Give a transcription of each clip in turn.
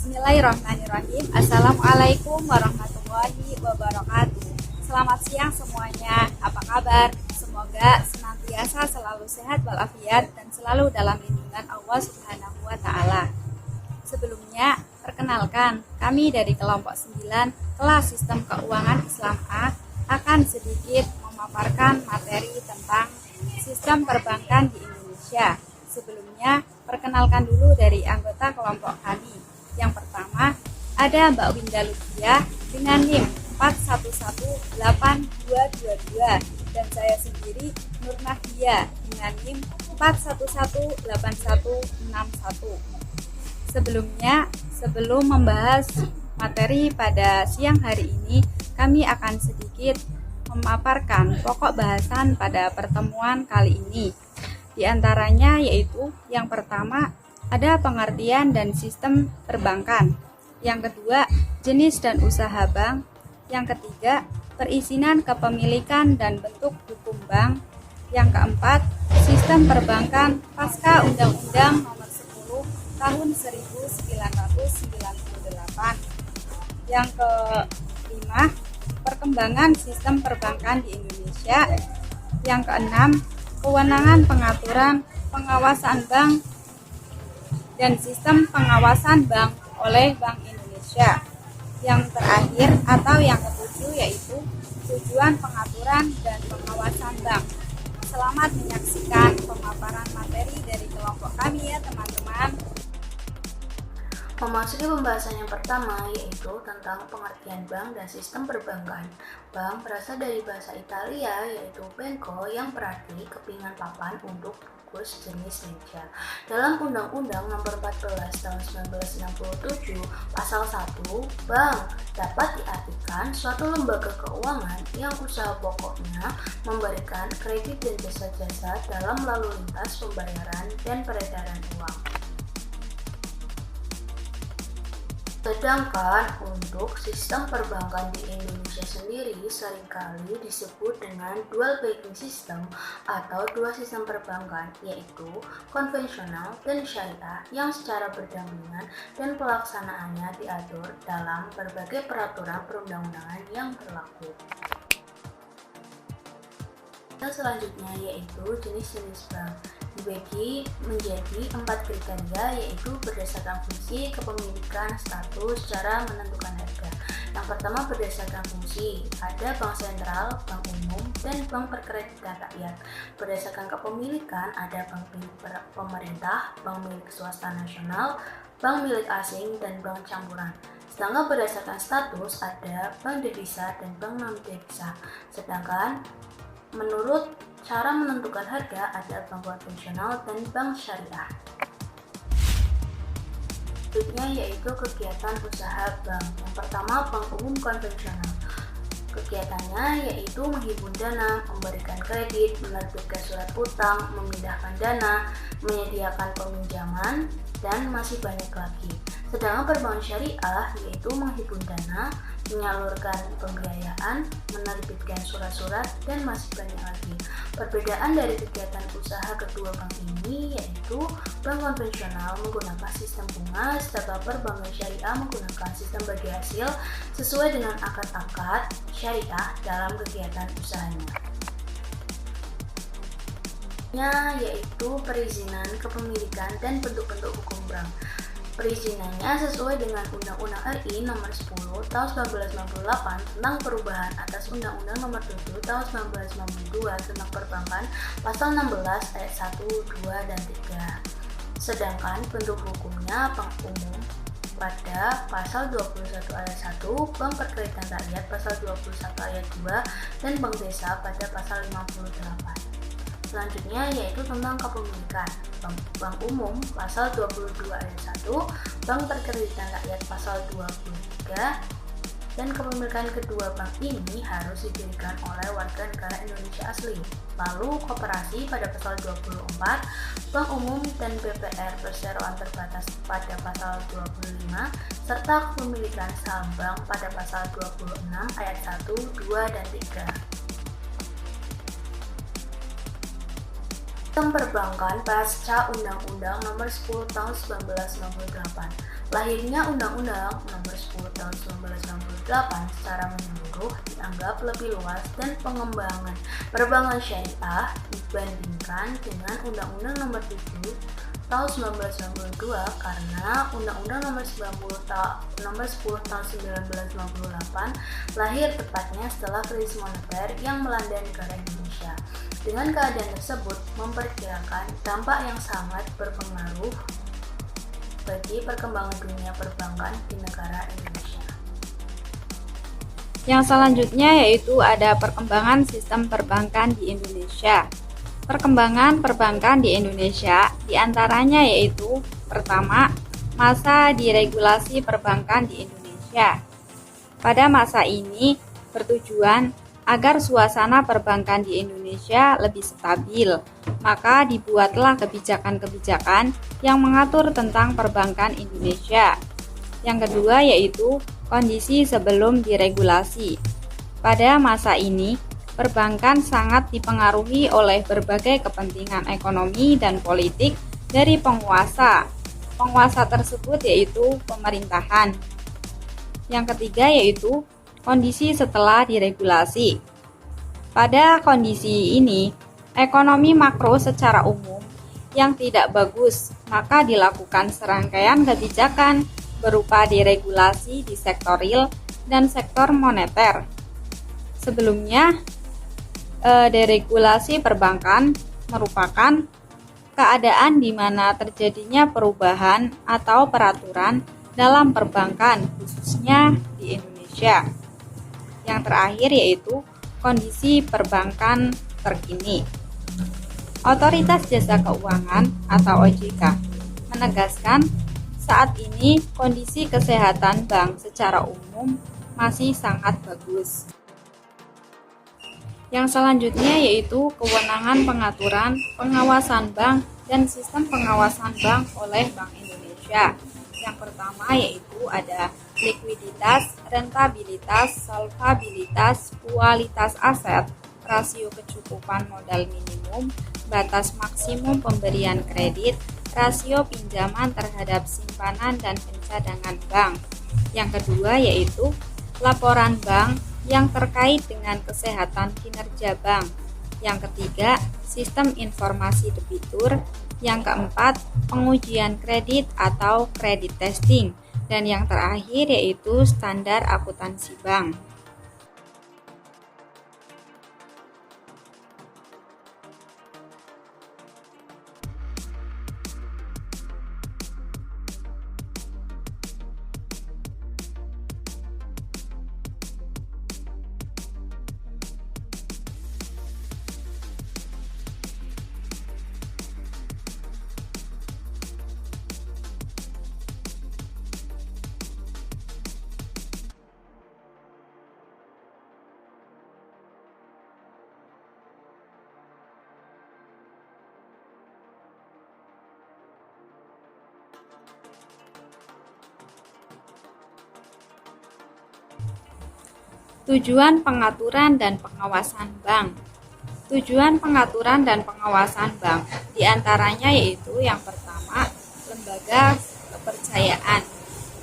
Bismillahirrahmanirrahim. Assalamualaikum warahmatullahi wabarakatuh. Selamat siang semuanya. Apa kabar? Semoga senantiasa selalu sehat walafiat dan selalu dalam lindungan Allah Subhanahu wa taala. Sebelumnya, perkenalkan, kami dari kelompok 9 kelas Sistem Keuangan Islam A akan sedikit memaparkan materi tentang sistem perbankan di Indonesia. Sebelumnya, perkenalkan dulu dari anggota kelompok kami. Yang pertama, ada Mbak Winda Lucia dengan NIM 411822 dan saya sendiri Nur Nahdia dengan NIM 4118161. Sebelum membahas materi pada siang hari ini, kami akan sedikit memaparkan pokok bahasan pada pertemuan kali ini. Di antaranya yaitu yang pertama ada pengertian dan sistem perbankan. Yang kedua, jenis dan usaha bank. Yang ketiga, perizinan kepemilikan dan bentuk hukum bank. Yang keempat, sistem perbankan pasca Undang-Undang Nomor 10 Tahun 1998. Yang kelima, perkembangan sistem perbankan di Indonesia. Yang keenam, kewenangan pengaturan pengawasan bank dan sistem pengawasan bank oleh Bank Indonesia. Yang terakhir atau yang ketujuh yaitu tujuan pengaturan dan pengawasan bank. Selamat menyaksikan pemaparan materi dari kelompok kami ya teman-teman. Memasuki pembahasan yang pertama yaitu tentang pengertian bank dan sistem perbankan. Bank berasal dari bahasa Italia yaitu banco yang berarti kepingan papan untuk bungkus jenis meja. Dalam Undang-Undang Nomor 14 Tahun 1967 Pasal 1, bank dapat diartikan suatu lembaga keuangan yang usaha pokoknya memberikan kredit dan jasa-jasa dalam lalu lintas pembayaran dan peredaran uang. Sedangkan untuk sistem perbankan di Indonesia sendiri seringkali disebut dengan dual banking system atau dua sistem perbankan, yaitu konvensional dan syariah yang secara berdampingan dan pelaksanaannya diatur dalam berbagai peraturan perundang-undangan yang berlaku. Selanjutnya yaitu jenis-jenis bank dibagi menjadi 4 kriteria yaitu berdasarkan fungsi, kepemilikan, status, cara menentukan harga. Yang pertama berdasarkan fungsi, ada bank sentral, bank umum, dan bank perkreditan rakyat. Berdasarkan kepemilikan ada bank milik pemerintah, bank milik swasta nasional, bank milik asing, dan bank campuran. Sedangkan berdasarkan status ada bank devisa dan bank non devisa. Sedangkan menurut cara menentukan harga ada bank konvensional dan bank syariah. Berikutnya yaitu kegiatan usaha bank. Yang pertama bank umum konvensional. Kegiatannya yaitu menghimpun dana, memberikan kredit, menerbitkan surat utang, memindahkan dana, menyediakan peminjaman, dan masih banyak lagi. Sedangkan perbankan syariah yaitu menghimpun dana, menyalurkan pembiayaan, menerbitkan surat-surat, dan masih banyak lagi. Perbedaan dari kegiatan usaha kedua bank ini yaitu bank konvensional menggunakan sistem bunga, sedangkan perbankan syariah menggunakan sistem bagi hasil sesuai dengan akad-akad syariah dalam kegiatan usahanya. Yaitu perizinan kepemilikan dan bentuk-bentuk hukum bank. Perizinannya sesuai dengan Undang-Undang RI Nomor 10 Tahun 1998 tentang perubahan atas Undang-Undang Nomor 7 Tahun 1992 tentang perbankan Pasal 16 ayat 1, 2, dan 3. Sedangkan bentuk hukumnya bank umum pada Pasal 21 ayat 1, bank perkreditan rakyat Pasal 21 ayat 2, dan bank desa pada Pasal 58. Selanjutnya yaitu tentang kepemilikan. Bank umum pasal 22 ayat 1, bank perkreditan rakyat pasal 23, dan kepemilikan kedua bank ini harus didirikan oleh warga negara Indonesia asli. Lalu koperasi pada pasal 24, bank umum dan BPR perseroan terbatas pada pasal 25, serta kepemilikan saham bank pada pasal 26 ayat 1, 2, dan 3. Sistem Perbankan pasca Undang-Undang Nomor 10 Tahun 1998. Lahirnya Undang-Undang Nomor 10 Tahun 1998 secara menyeluruh dianggap lebih luas dan pengembangan perbankan syariah dibandingkan dengan Undang-Undang Nomor 7 Tahun 1992 karena Undang-Undang Nomor 10 Tahun 1998 lahir tepatnya setelah krisis moneter yang melanda negara Indonesia. Dengan keadaan tersebut memperkirakan dampak yang sangat berpengaruh bagi perkembangan dunia perbankan di negara Indonesia. Yang selanjutnya yaitu ada perkembangan sistem perbankan di Indonesia. Perkembangan perbankan di Indonesia diantaranya yaitu pertama, masa diregulasi perbankan di Indonesia. Pada masa ini bertujuan agar suasana perbankan di Indonesia lebih stabil, maka dibuatlah kebijakan-kebijakan yang mengatur tentang perbankan Indonesia. Yang kedua yaitu kondisi sebelum diregulasi. Pada masa ini, perbankan sangat dipengaruhi oleh berbagai kepentingan ekonomi dan politik dari penguasa. Penguasa tersebut yaitu pemerintahan. Yang ketiga yaitu kondisi setelah diregulasi. Pada kondisi ini, ekonomi makro secara umum yang tidak bagus, maka dilakukan serangkaian kebijakan berupa diregulasi di sektor real dan sektor moneter. Sebelumnya, deregulasi perbankan merupakan keadaan di mana terjadinya perubahan atau peraturan dalam perbankan, khususnya di Indonesia. Yang terakhir yaitu kondisi perbankan terkini. Otoritas Jasa Keuangan atau OJK menegaskan saat ini kondisi kesehatan bank secara umum masih sangat bagus. Yang selanjutnya yaitu kewenangan pengaturan, pengawasan bank, dan sistem pengawasan bank oleh Bank Indonesia. Yang pertama yaitu ada likuiditas, rentabilitas, solvabilitas, kualitas aset, rasio kecukupan modal minimum, batas maksimum pemberian kredit, rasio pinjaman terhadap simpanan dan pencadangan bank. Yang kedua yaitu laporan bank yang terkait dengan kesehatan kinerja bank. Yang ketiga, sistem informasi debitur. Yang keempat, pengujian kredit atau credit testing. Dan yang terakhir yaitu standar akuntansi bank. Tujuan pengaturan dan pengawasan bank. Tujuan pengaturan dan pengawasan bank diantaranya yaitu yang pertama, lembaga kepercayaan.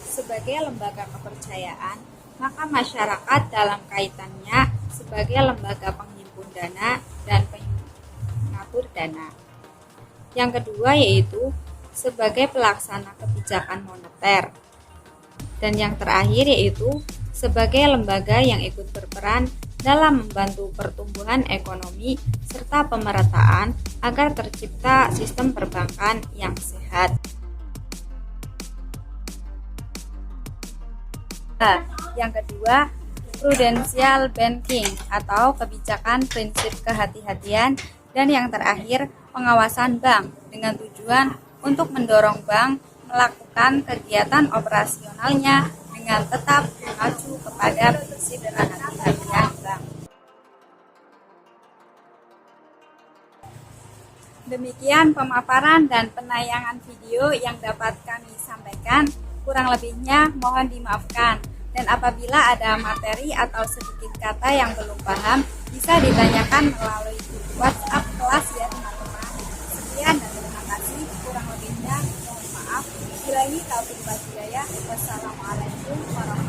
Sebagai lembaga kepercayaan, maka masyarakat dalam kaitannya sebagai lembaga penghimpun dana dan pengatur dana. Yang kedua yaitu sebagai pelaksana kebijakan moneter. Dan yang terakhir yaitu sebagai lembaga yang ikut berperan dalam membantu pertumbuhan ekonomi serta pemerataan agar tercipta sistem perbankan yang sehat. Nah, yang kedua, prudential banking atau kebijakan prinsip kehati-hatian, dan yang terakhir, pengawasan bank dengan tujuan untuk mendorong bank melakukan kegiatan operasionalnya dengan tetap mengacu kepada prinsip kehati-hatian bank. Demikian pemaparan dan penayangan video yang dapat kami sampaikan. Kurang lebihnya mohon dimaafkan. Dan apabila ada materi atau sedikit kata yang belum paham, bisa ditanyakan melalui grup WhatsApp kelas ya teman-teman. Wabillahi taufiq wal hidayah. Wassalamualaikum warahmatullahi wabarakatuh.